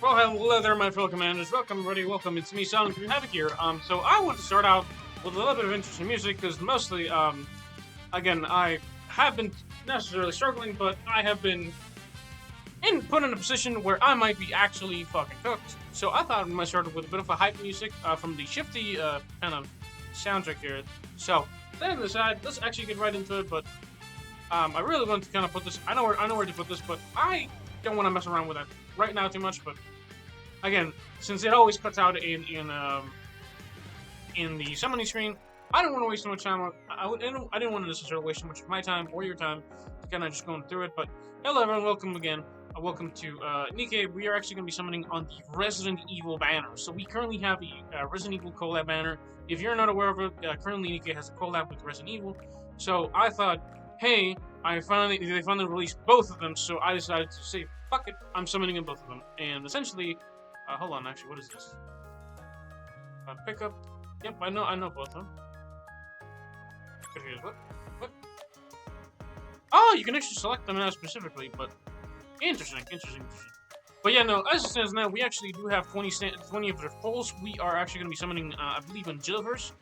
Well, hello there, my fellow commanders. Welcome, everybody. Welcome. It's me, Sonic Havoc here. So I want to start out with a little bit of interesting music because mostly, again, I have been necessarily struggling, but I have been put in a position where I might be actually fucking cooked. So I thought we might start with a bit of a hype music from the shifty kind of soundtrack here. So that aside, let's actually get right into it. But I really want to kind of put this. I know where to put this, but I don't want to mess around with that right now too much. But again, since it always cuts out in the summoning screen, I don't want to waste too much time. I didn't want to necessarily waste too much of my time or your time to kind of just going through it. But hello, everyone. Welcome again. Welcome to Nikke. We are actually going to be summoning on the Resident Evil banner. So we currently have a Resident Evil collab banner. If you're not aware of it, currently Nikke has a collab with Resident Evil. So I thought, hey, they finally released both of them. So I decided to say, fuck it, I'm summoning in both of them. And essentially, hold on, actually, what is this? Pick up. Yep, I know both of them. Here's what? Oh, you can actually select them now specifically, but interesting. But yeah, no, as it stands now, we actually do have 20 of their pulls. We are actually going to be summoning, I believe, on Jill first,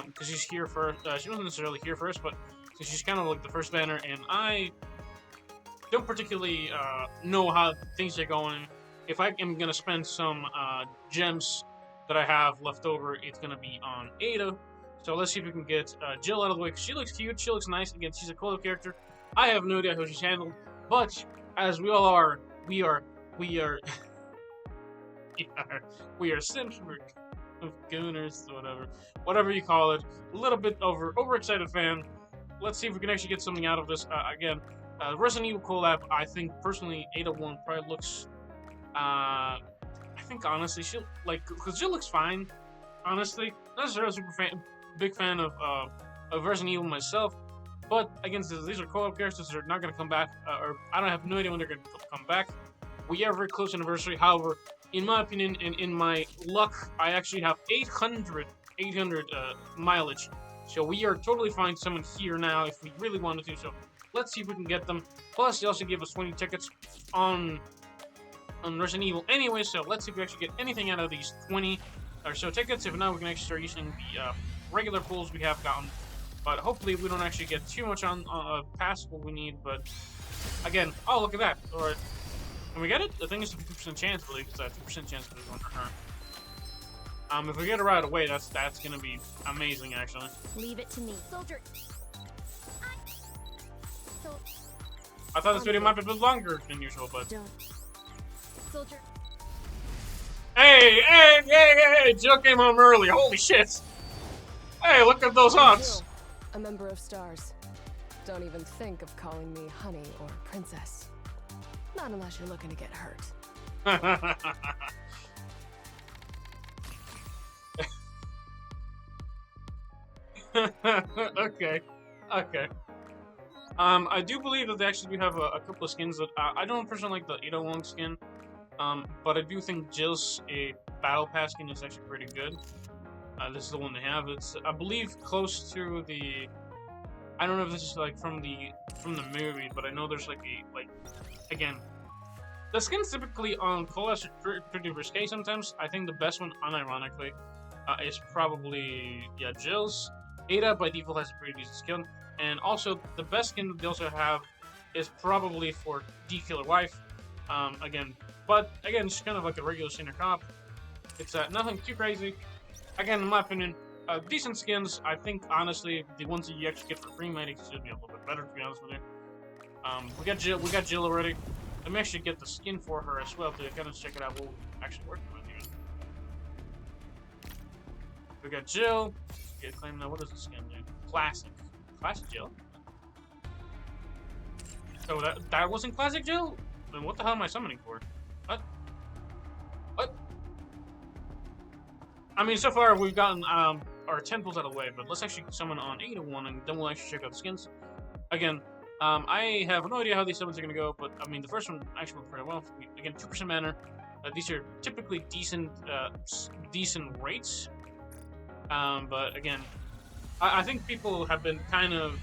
because she's here first. She wasn't necessarily here first, but she's kind of like the first banner, and I don't particularly know how things are going. If I am going to spend some gems that I have left over, it's going to be on Ada. So let's see if we can get Jill out of the way, because she looks cute, she looks nice. Again, she's a Collab character. I have no idea how she's handled, but as we all are, we are simps, we're gooners, whatever you call it. A little bit overexcited fan. Let's see if we can actually get something out of this. Again, Resident Evil collab. I think personally, Ada 1 probably looks. I think honestly, because she looks fine. Honestly, not necessarily big fan of Resident Evil myself. But again, these are co-op characters that are not going to come back, or I don't have no idea when they're going to come back. We are very close anniversary. However, in my opinion and in my luck, I actually have 800 mileage. So we are totally fine to summon here now if we really wanted to. So let's see if we can get them. Plus, they also give us 20 tickets on Resident Evil anyway. So let's see if we actually get anything out of these 20 or so tickets. If not, we can actually start using the regular pools we have gotten. But hopefully we don't actually get too much on past what we need. But again, oh, look at that. Alright. Can we get it? I think it's a 50% chance, I believe. It's a 2% chance for this one. If we get it right away, that's gonna be amazing, actually. Leave it to me. Soldier. I thought this video might be a bit longer than usual, but... Soldier. Hey! Jill came home early. Holy shit! Hey, look at those odds! A member of STARS. Don't even think of calling me honey or princess. Not unless you're looking to get hurt. Okay. I do believe that they actually do have a couple of skins that I don't personally like the Ada Wong skin. But I do think Jill's a battle pass skin is actually pretty good. This is the one they have. It's, I believe, close to the. I don't know if this is like from the movie, but I know there's again, the skins typically on Collab are pretty risque sometimes. I think the best one, unironically, is probably Jill's. Ada by default has a pretty decent skin, and also the best skin that they also have is probably for D Killer Wife. But again, it's kind of like a regular senior cop. It's nothing too crazy. Again, in my opinion, decent skins. I think, honestly, the ones that you actually get for free might actually be a little bit better, to be honest with you. We got Jill already. Let me actually get the skin for her as well to kind of check it out. We'll actually work on it here. We got Jill. Get claim now. What is the skin, dude? Classic Jill. So that wasn't classic Jill. Then what the hell am I summoning for? What? I mean, so far we've gotten our 10 pulls out of the way, but let's actually summon on Ada 1, and then we'll actually check out the skins. Again, I have no idea how these summons are going to go, but I mean, the first one actually went pretty well. Again, 2% mana. These are typically decent rates. But again, I think people have been kind of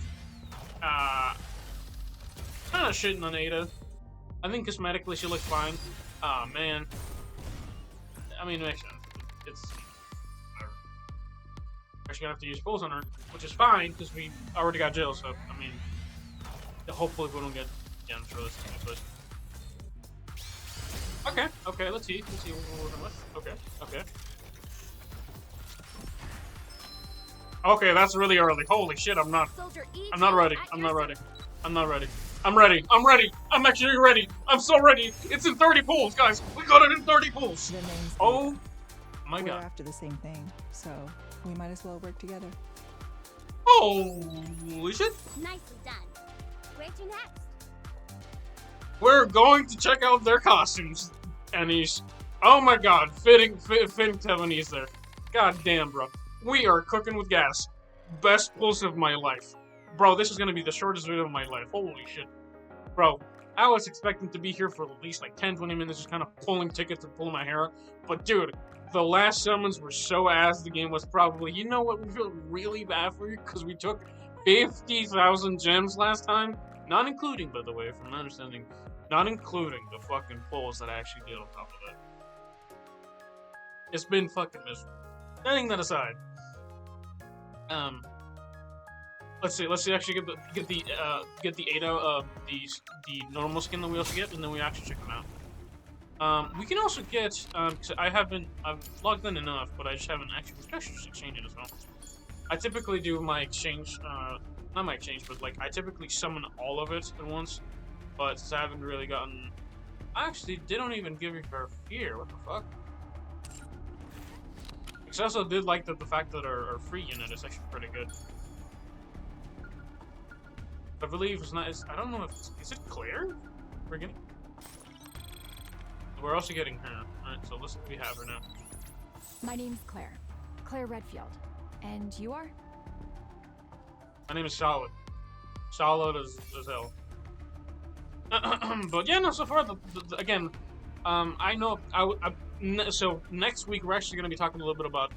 shitting on Ada. I think cosmetically she looks fine. Oh man, I mean, it makes sense. It's whatever. Actually, gonna have to use pulls on her, which is fine because we already got Jill. So I mean, hopefully we don't get gems for this. Okay, okay. Let's see what we're working with. Okay. Okay, that's really early. Holy shit, I'm not ready. I'm ready. I'm actually ready. I'm so ready. It's in 30 pulls, guys. We got it in 30 pulls. The name's Oh Nikke. my We're god. after the same thing, so we might as well work together. Holy shit. Nicely done. Where to next? We're going to check out their costumes. And he's... Oh my god. Fitting Taiwanese there. God damn, bro. We are cooking with gas. Best pulls of my life. Bro, this is gonna be the shortest video of my life. Holy shit. Bro, I was expecting to be here for at least like 10-20 minutes just kind of pulling tickets and pulling my hair out. But dude, the last summons were so ass, the game was probably... You know what? We feel really bad for you because we took 50,000 gems last time. Not including, by the way, from my understanding, not including the fucking pulls that I actually did on top of that. It's been fucking miserable. Setting that aside, let's see. Actually, get the Ada, the normal skin that we also get, and then we actually check them out. We can also get cause I've logged in enough, but I just haven't actually just exchanged it as well. I typically do my exchange, not my exchange, but like I typically summon all of it at once. But since I haven't really gotten, actually, they don't even give you her fear. What the fuck? Because I also did like the fact that our free unit is actually pretty good. I believe it's not. I don't know if is it Claire we're getting. We're also getting her. Alright, so let's we have her now. My name's Claire. Claire Redfield. And you are? My name is Solid. Solid as hell. But yeah, no. So far, again, I know. So next week we're actually going to be talking a little bit about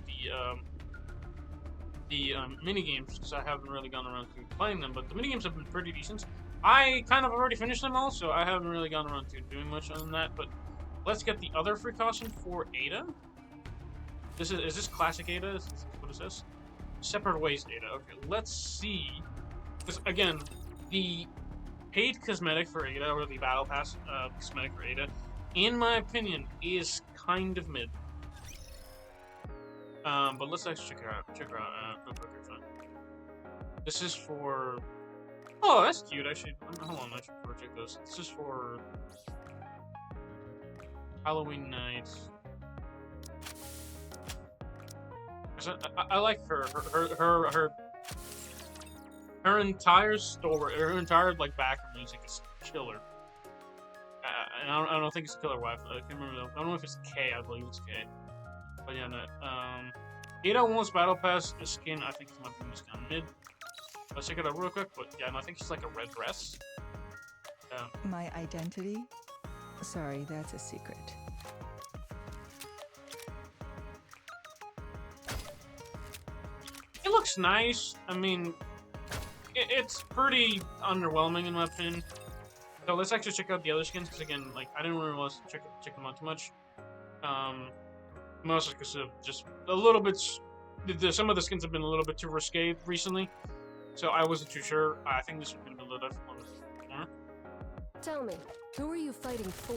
the mini games because I haven't really gone around to playing them. But the mini games have been pretty decent. I kind of already finished them all, so I haven't really gone around to doing much on that. But let's get the other free costume for Ada. Is this classic Ada? What is this? Separate ways Ada. Okay, let's see. Because again, the paid cosmetic for Ada, or the battle pass cosmetic for Ada, in my opinion, is kind of mid. But let's actually check her out. Real quick. This is for... Oh, that's cute, actually. Hold on, I should check this. This is for... Halloween night. I like her entire story, her entire like background music is killer. And I don't think it's Killer Wife. I can't remember. I don't know if it's K. I believe it's K. But yeah, no. Ada wants Battle Pass. The skin, I think, my opinion is kind of mid. Let's check it out real quick. But yeah, no, I think she's like a red dress. My identity? Sorry, that's a secret. It looks nice. I mean, it's pretty underwhelming in my opinion. So let's actually check out the other skins because again, like I didn't really want to check them out too much. Mostly because of just a little bit. Some of the skins have been a little bit too risque recently, so I wasn't too sure. I think this is going to be a little difficult. Tell me, who are you fighting for?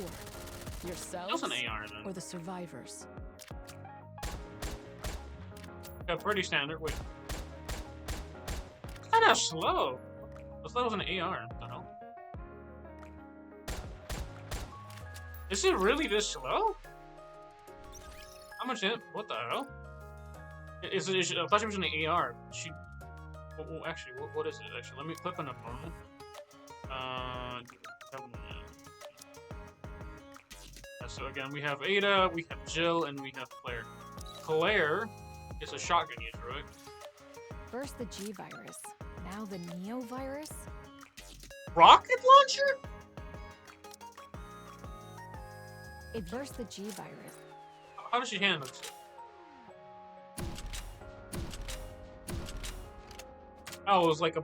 Yourselves? That was an AR then. Or the survivors? Yeah, pretty standard. Wait. Kind of slow. I thought it was an AR. What the hell? Is it really this slow? How much in it? What the hell? I thought she was an AR. Well, actually, what is it? Actually, let me click on the normal. So again, we have Ada, we have Jill, and we have Claire. Claire is a shotgun user, right? First the G virus, now the Neo virus? Rocket launcher? It first the G virus. How does she handle this? Oh, it's like a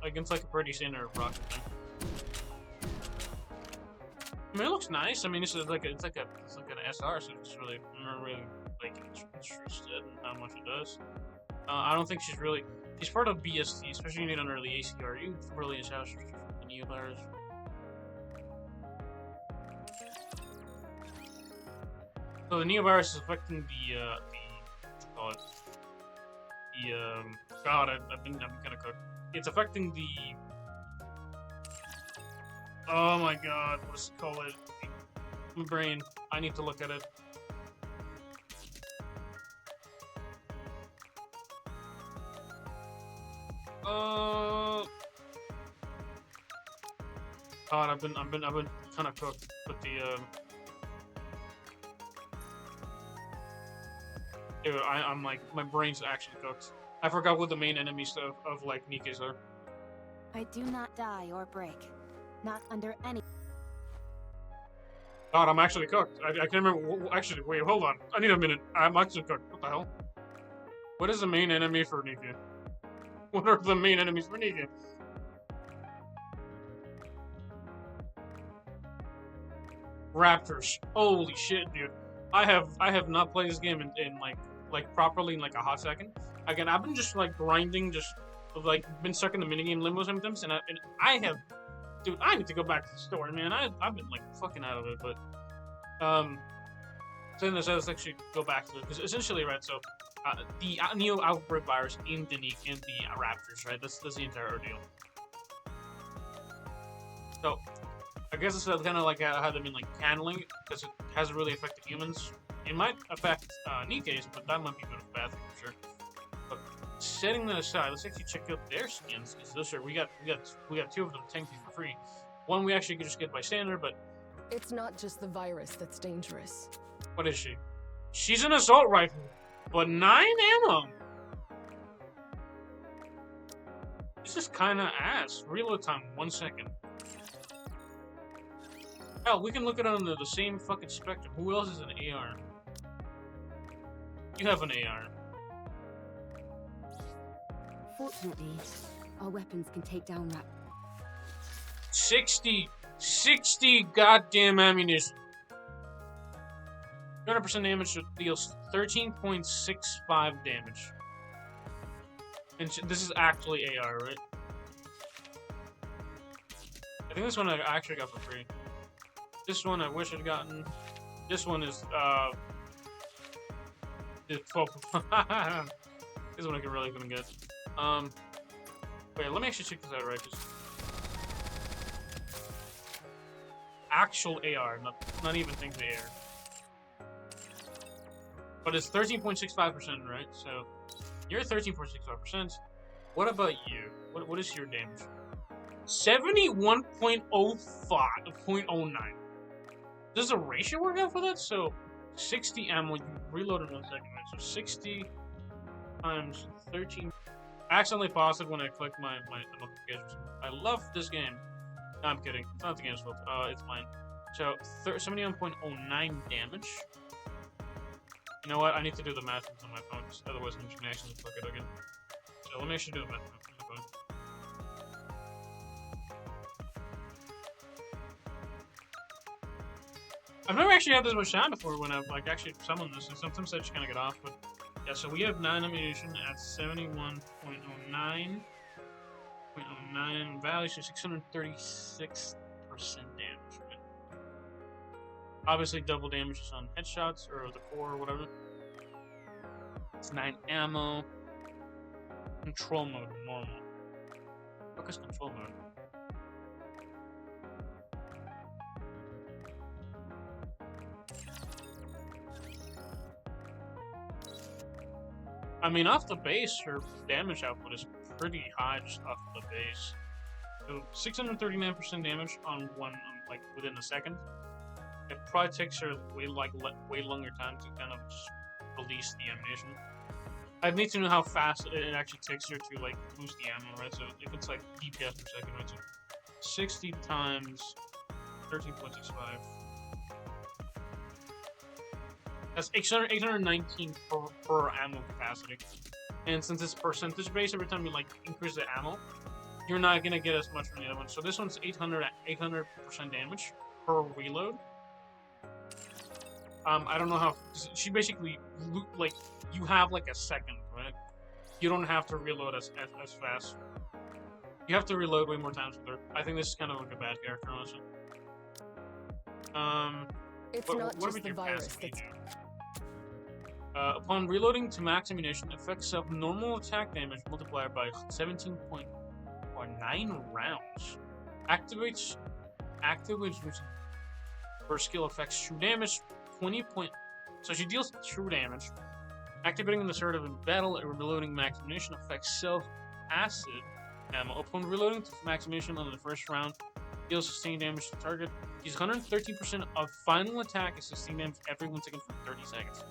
against like a pretty standard rocket thing. I mean, it looks nice. I mean, it's like an SR, so it's really I'm not really like interested in how much it does. I don't think she's part of BST, especially when you under the ACR. You really is how the Neo virus. So the Neo virus is affecting the what you call it? God, I've been kind of cooked. It's affecting the. Oh my God, what's it called? My brain. I need to look at it. God, I've been kind of cooked with the Dude, I'm like, my brain's actually cooked. I forgot what the main enemies of like Nikke's are. I do not die or break. Not under any. God, I'm actually cooked. I can't remember. Actually, wait, hold on. I need a minute. I'm actually cooked. What the hell? What is the main enemy for Nikke? What are the main enemies for Nikke? Raptors. Holy shit, dude. I have not played this game in like properly in like a hot second. Again, I've been just like grinding, just like been stuck in the minigame limbo sometimes, and I have, dude, I need to go back to the story, man. I've been like fucking out of it, but so let's actually go back to it because essentially, right? So the Neo outbreak virus in the Nikke and the Raptors, right? That's the entire ordeal. So I guess it's kind of like how they've been like handling it because it hasn't really affected humans. It might affect Nikke's, but that might be a bit of a bad thing for sure. But setting that aside, let's actually check out their skins because those are we got two of them technically for free. One we actually could just get by standard, but It's not just the virus that's dangerous. what is she? She's an assault rifle, but 9 ammo. This is kind of ass. Reload time 1 second. Hell, we can look at it on the same fucking spectrum. Who else is an AR? You have an AR. Fortunately, our weapons can take down rap. 60 goddamn ammunition. 200% damage deals 13.65 damage. And this is actually AR, right? I think this one I actually got for free. This one I wish I'd gotten. This one is, this one I really couldn't get. Wait, let me actually check this out, right? Just actual AR, not even things AR. But it's 13.65%, right? So you're 13.65%. What about you? What is your damage? 71.09. Does the ratio work out for that? So 60 ammo, you reload in 1 second, right? So 60 times 13. I accidentally paused it when I clicked my notifications. I love this game. No, I'm kidding. It's not the game's fault. It's mine. So 71.09 damage. You know what? I need to do the math on my phone, otherwise I'm just gonna actually fuck it again. So let me actually do the math on my phone. I've never actually had this much time before when I've like actually summoned this, and sometimes I just kind of get off. But yeah, so we have 9 ammunition at 71.09. 0.09 value, so 636% damage. Right? Obviously, double damage is on headshots or the core or whatever. It's 9 ammo. Control mode normal. Focus control mode. I mean, off the base, her damage output is pretty high just off the base. So 639% damage on one, like within a second. It probably takes her way longer time to kind of just release the ammunition. I need to know how fast it actually takes her to like boost the ammo, right? So if it's like DPS per second, right? So 60 times 13.65. That's 819 per ammo capacity. And since it's percentage based, every time you like increase the ammo, you're not gonna get as much from the other one. So this one's 800% damage per reload. I don't know how. She basically like you have like a second, right? You don't have to reload as fast. You have to reload way more times with her. I think this is kind of like a bad character, honestly. It's what, not what just the virus that's... Upon reloading to max ammunition, affects of normal attack damage multiplier by 17.9 rounds. Activates her skill affects true damage 20 point. So she deals true damage. Activating the assertive in battle and reloading max ammunition affects self acid ammo. Upon reloading to max ammunition on the first round, deals sustained damage to the target. Use 113% of final attack and sustained damage every 1 second for 30 seconds.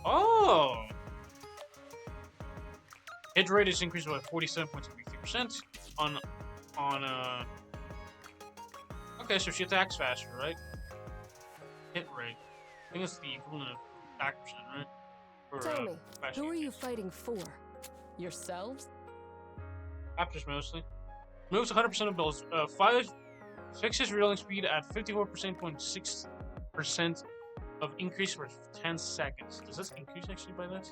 Oh! Hit rate is increased by 47.73% on okay, so she attacks faster, right? Hit rate. I think that's the equivalent of attack percent, right? For, Tell me, who are you hits. fighting for? Yourselves? Captures mostly. Moves 100% of those. Fixes reloading speed at 54.6% of increase for 10 seconds. Does this increase actually by that?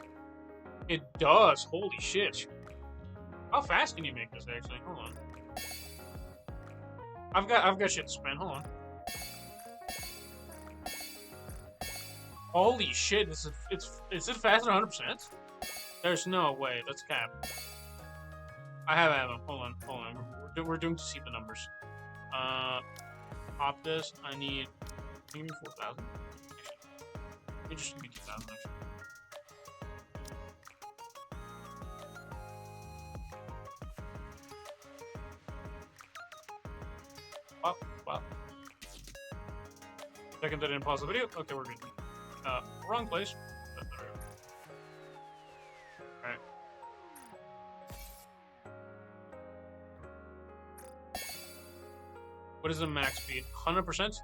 It does. Holy shit. How fast can you make this actually? Hold on. I've got shit to spend. Hold on. Holy shit! Is it faster than 100%? There's no way. That's cap. I have ammo. Hold on. We're doing to see the numbers. Optus. I need. Give me 4,000. Let me just give me 2,000 actually. Wow. Second that I didn't pause the video. Okay, we're good. Wrong place. Alright. What is the max speed? 100%?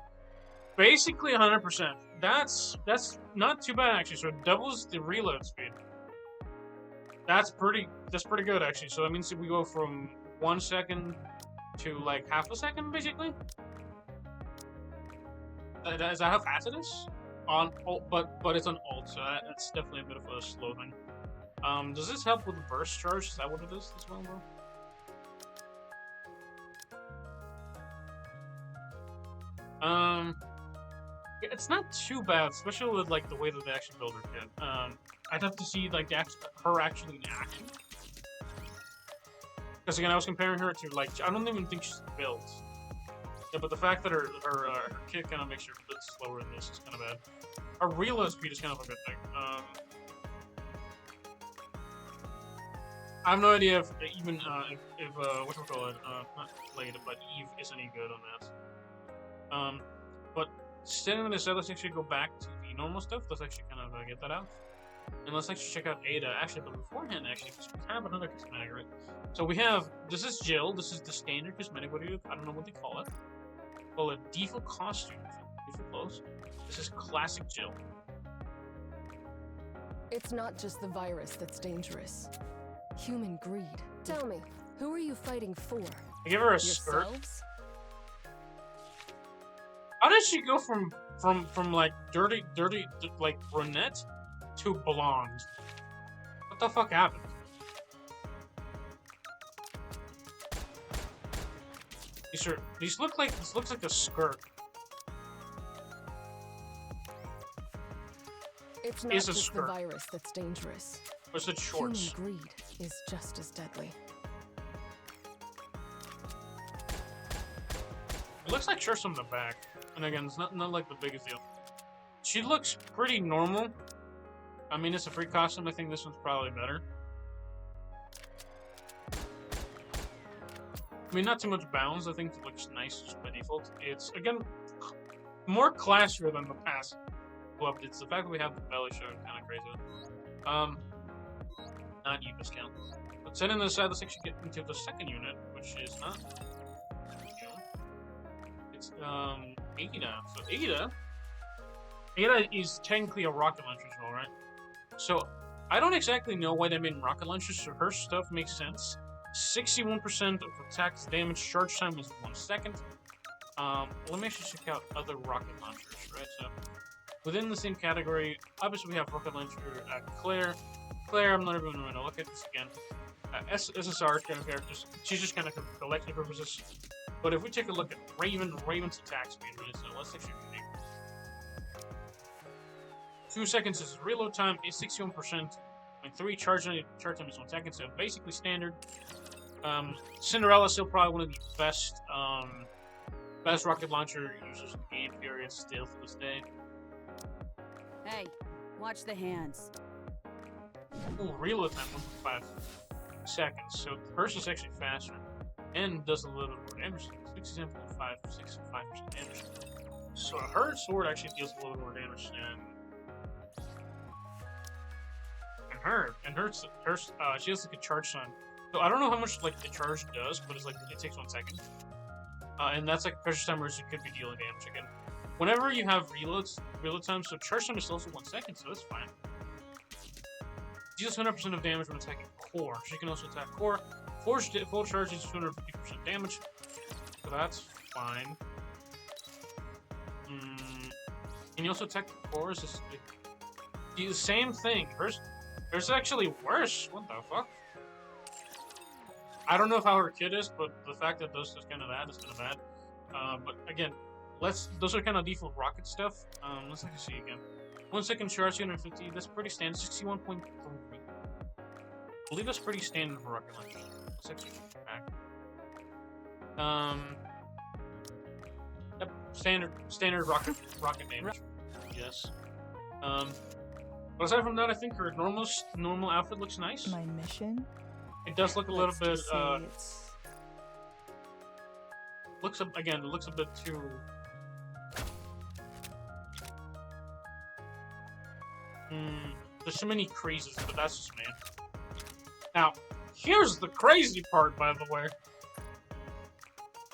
Basically 100%. That's not too bad actually. So it doubles the reload speed. That's pretty good actually. So that means that we go from 1 second to like half a second basically. Is that how fast it is? On ult, but it's on ult, so that's definitely a bit of a slow thing. Does this help with the burst charge? Is that what it is as well, bro? Yeah, it's not too bad, especially with like the way that they actually build her kit. I'd have to see like her actually in action. Because again, I was comparing her to like I don't even think she's built. Yeah, but the fact that her kit kind of makes her a bit slower in this is kind of bad. Her reload speed is kind of a good thing. I have no idea if even if whatchamacallit, not Blade, but Eve is any good on that. But staying on this side, let's actually go back to the normal stuff. Let's actually kind of get that out. And let's actually check out Ada. Actually, but beforehand, actually, because we have another cosmetic, right? So we have, this is Jill. This is the standard cosmetic. What do you, I don't know what they call it. Well, a default costume. Default clothes. This is classic Jill. It's not just the virus that's dangerous. Human greed. Tell me, who are you fighting for? I give her a skirt. Yourselves? How did she go from like dirty like brunette to blonde? What the fuck happened? These look like, this looks like a skirt. It's not just the virus that's dangerous. Or is it shorts? Human greed is just as deadly. It looks like shirts on the back. And again, it's not like the biggest deal. She looks pretty normal. I mean, it's a free costume. I think this one's probably better. I mean, not too much bounds. I think it looks nice just by default. It's, again, more classier than the past club. It's the fact that we have the belly show kind of crazy. Not Eva's count. But setting this aside, let's actually get into the second unit, which is not... It's, Ada. So Ada is technically a rocket launcher as well, right? So, I don't exactly know why they made rocket launchers, so her stuff makes sense. 61% of attack damage charge time is 1 second. Let me actually check out other rocket launchers, right? So, within the same category, obviously we have rocket launcher Claire. Claire, I'm not even going to look at this again. SSR kind of characters, she's just kind of for collection purposes. But if we take a look at Raven's attack speed, right? So let's actually make 2 seconds is reload time, is 61%, and 3 charge time is 1 second, so basically standard. Cinderella's still probably one of the best rocket launcher users in the game period still to this day. Hey, watch the hands. Ooh, reload time 1.5 seconds, so hers is actually faster and does a little more damage. 67.5% damage. So her sword actually deals a little more damage than her. And she has like a charge time. So I don't know how much like the charge does, but it's like it takes 1 second. And that's like a pressure time where she could be dealing damage again. Whenever you have reload time, so charge time is also 1 second, so that's fine. Deals 100% of damage when attacking core. She can also attack core. Full charge is 250% damage, so that's fine. Can you also attack the core? Is this the same thing? Hers actually worse. What the fuck? I don't know how her kit is, but the fact that those is kind of bad is kind of bad. But again, those are kind of default rocket stuff. Let's actually see again. 1 second charge, 250. That's pretty standard. 61.3. I believe that's pretty standard for rocket launchers. Let's actually check back. Yep, standard rocket damage. Yes. But aside from that, I think her normal outfit looks nice. My mission? It does look a little bit. It looks a bit too. There's so many creases, but that's just me. Now, here's the crazy part, by the way.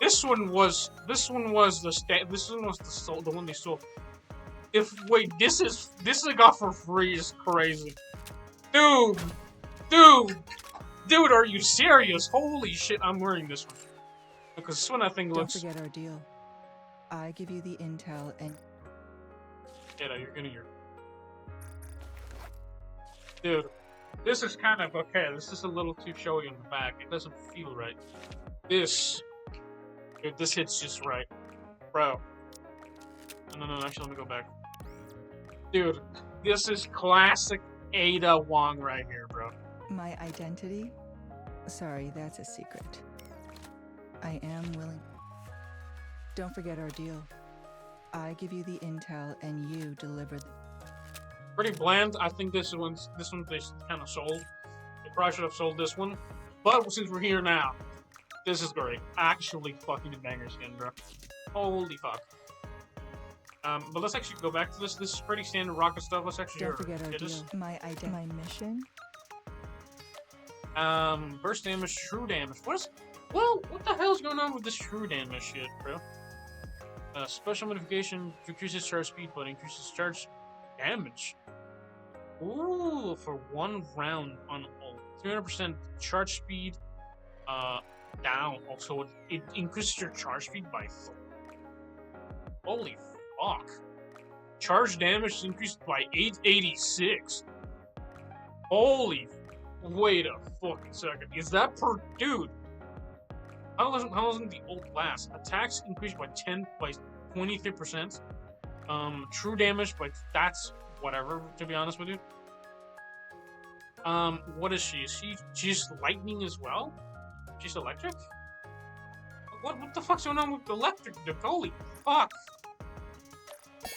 This one was the one they sold. This I got for free is crazy. Dude, are you serious? Holy shit, I'm wearing this one. Because this one I think looks... Don't forget our deal. I give you the intel and... Yeah, no, you're gonna hear. Dude, this is kind of okay. This is a little too showy on the back. It doesn't feel right. This hits just right. Bro. No, actually, let me go back. Dude, this is classic Ada Wong right here, bro. My identity? Sorry, that's a secret. I am willing. Don't forget our deal. I give you the intel and you deliver the... Pretty bland. I think this one they kind of sold. They probably should have sold this one. But since we're here now, this is great. Actually fucking banger skin, bro. Holy fuck. But let's actually go back to this. This is pretty standard rocket stuff. Let's actually Don't forget our deal. My mission? Burst damage, true damage. What the hell is going on with this true damage shit, bro? Special modification decreases charge speed, but increases charge damage. Ooh, for 1 round on ult. 300% charge speed, down. Also, it increases your charge speed by 4. Holy fuck. Charge damage is increased by 886. Holy. Wait a fucking second. Is that per dude? How long the ult last? Attacks increased by 23%. True damage, but that's whatever, to be honest with you. What is she? She's lightning as well? She's electric? What the fuck's going on with electric? Holy fuck!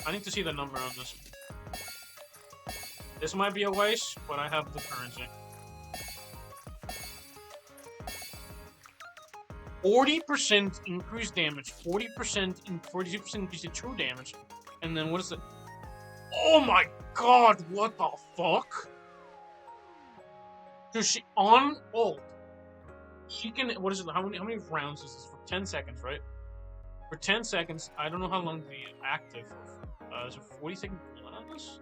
I need to see the number on this. This might be a waste, but I have the currency. 40% increased damage, 42% increase in true damage, and then what is it? Oh my god, what the fuck? Dude, she on ult. She can, what is it, how many rounds is this? For 10 seconds, right? For 10 seconds, I don't know how long the active, is it 40 seconds on this?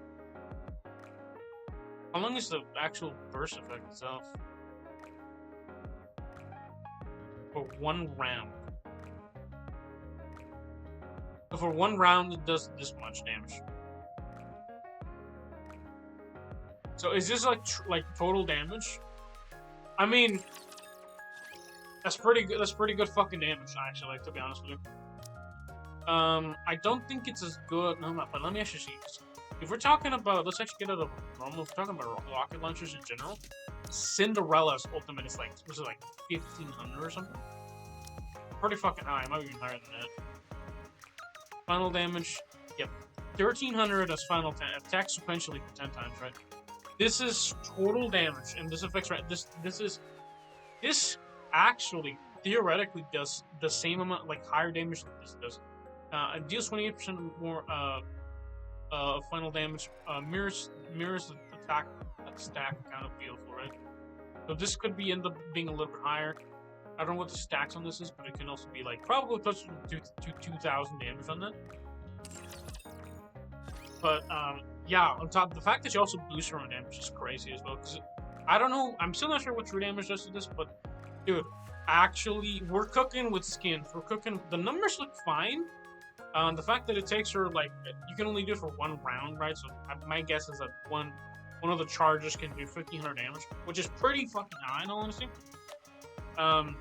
How long is the actual burst effect itself? For 1 round. So for 1 round, it does this much damage. So is this like total damage? I mean, that's pretty good. That's pretty good fucking damage, actually. To be honest with you. I don't think it's as good. No, but let me actually see. If we're talking about, let's actually get out of normal. If we're talking about rocket launchers in general, Cinderella's ultimate is like, was it like 1500 or something? Pretty fucking high. It might be even higher than that. Final damage, yep, 1300 as final attack sequentially for 10 times, right? This is total damage, and this affects right. This actually theoretically does the same amount, like higher damage than this does. It deals 28% more final damage. Mirrors the attack stack, kind of beautiful, right? So this could end up being a little bit higher. I don't know what the stacks on this is, but it can also be like probably closer to 2,000 damage on that. But yeah, on top of the fact that you also boost your own damage is crazy as well. Because I don't know, I'm still not sure what true damage does to this, but dude, actually, we're cooking with skins. We're cooking. The numbers look fine. The fact that it takes her like you can only do it for 1 round, right? So my guess is that one of the charges can do 1,500 damage, which is pretty fucking high in all honesty. I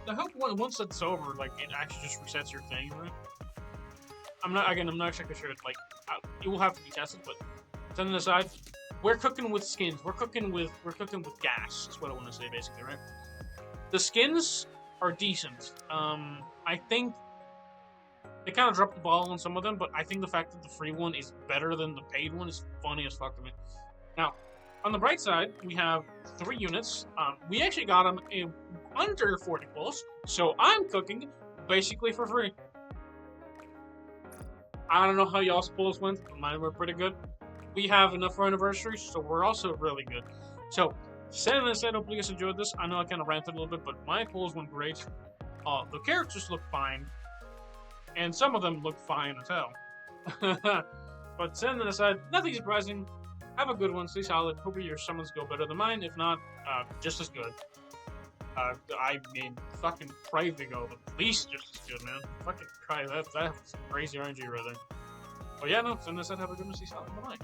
hope once it's over, like it actually just resets your thing, right? I'm not exactly sure. Like it will have to be tested, but setting aside, we're cooking with skins. We're cooking with gas. That's what I want to say, basically, right? The skins are decent. I think they kind of dropped the ball on some of them, but I think the fact that the free one is better than the paid one is funny as fuck to me. Now, on the bright side, we have 3 units. We actually got them in under 40 pulls, so I'm cooking basically for free. I don't know how y'all's pulls went, but mine were pretty good. We have enough for anniversary, so we're also really good. So, saying that said, hopefully you guys enjoyed this. I know I kind of ranted a little bit, but my pulls went great. The characters look fine, and some of them look fine as hell. But saying that aside, nothing surprising. Have a good one. Stay solid. Hope your summons go better than mine. If not, just as good. I mean, fucking pray they go at least just as good, man. Fucking cry. That's crazy RNG right there. But yeah, no. Saying that said, have a good one. Stay solid. Bye-bye.